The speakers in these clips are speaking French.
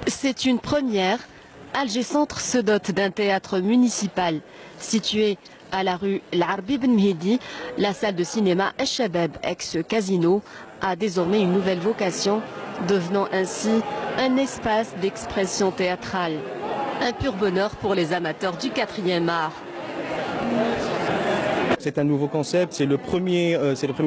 C'est une première. Alger Centre se dote d'un théâtre municipal situé à la rue L'Arbi Ben Mehdi. La salle de cinéma Al-Shabab, ex-casino, a désormais une nouvelle vocation, devenant ainsi un espace d'expression théâtrale. Un pur bonheur pour les amateurs du 4e art. C'est un nouveau concept, c'est le premier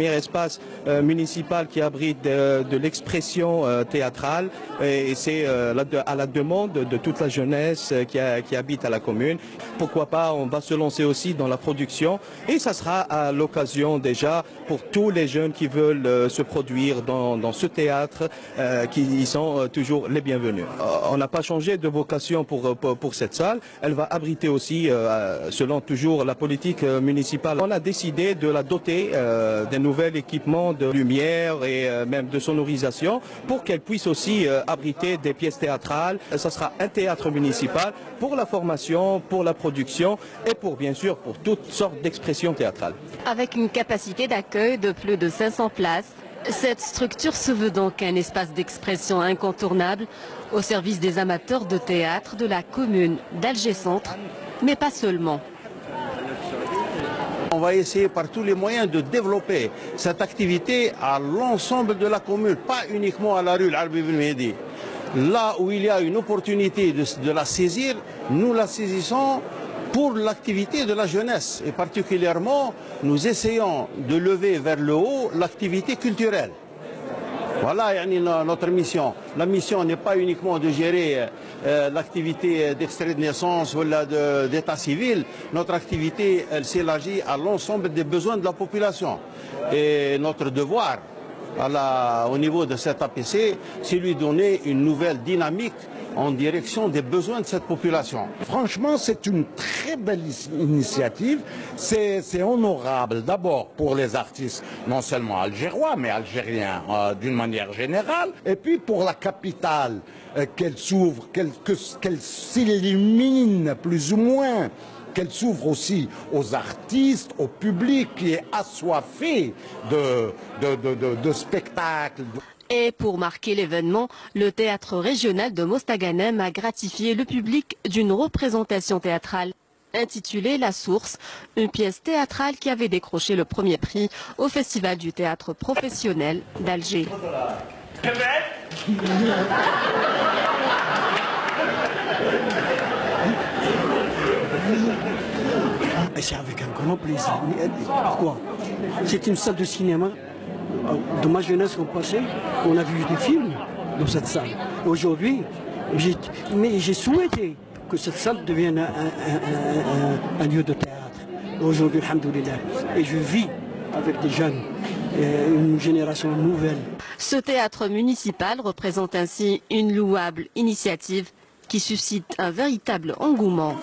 espace municipal qui abrite de l'expression théâtrale et c'est à la demande de toute la jeunesse qui habite à la commune. Pourquoi pas, on va se lancer aussi dans la production et ça sera à l'occasion déjà pour tous les jeunes qui veulent se produire dans ce théâtre, qui sont toujours les bienvenus. On n'a pas changé de vocation pour cette salle, elle va abriter aussi, selon toujours la politique municipale. On a décidé de la doter d'un nouvel équipement de lumière et même de sonorisation pour qu'elle puisse aussi abriter des pièces théâtrales. Ça sera un théâtre municipal pour la formation, pour la production et bien sûr pour toutes sortes d'expressions théâtrales. Avec une capacité d'accueil de plus de 500 places, cette structure se veut donc un espace d'expression incontournable au service des amateurs de théâtre de la commune d'Alger Centre, mais pas seulement. On va essayer par tous les moyens de développer cette activité à l'ensemble de la commune, pas uniquement à la rue L'Arbi Ben Mehdi. Là où il y a une opportunité de la saisir, nous la saisissons pour l'activité de la jeunesse. Et particulièrement, nous essayons de lever vers le haut l'activité culturelle. Voilà notre mission. La mission n'est pas uniquement de gérer l'activité d'extrait de naissance ou d'état civil. Notre activité, elle s'élargit à l'ensemble des besoins de la population. Et notre devoir, au niveau de cet APC, c'est lui donner une nouvelle dynamique en direction des besoins de cette population. Franchement, c'est une très belle initiative. C'est honorable d'abord pour les artistes, non seulement algérois, mais algériens d'une manière générale. Et puis pour la capitale, qu'elle s'ouvre, qu'elle s'illumine plus ou moins, qu'elle s'ouvre aussi aux artistes, au public qui est assoiffé de spectacles. Et pour marquer l'événement, le théâtre régional de Mostaganem a gratifié le public d'une représentation théâtrale intitulée La Source, une pièce théâtrale qui avait décroché le premier prix au Festival du théâtre professionnel d'Alger. C'est avec un grand plaisir. Pourquoi? C'est une salle de cinéma. De ma jeunesse au passé, on a vu des films dans cette salle. Aujourd'hui, j'ai souhaité que cette salle devienne un lieu de théâtre. Aujourd'hui, alhamdoulilah. Et je vis avec des jeunes, une génération nouvelle. Ce théâtre municipal représente ainsi une louable initiative qui suscite un véritable engouement.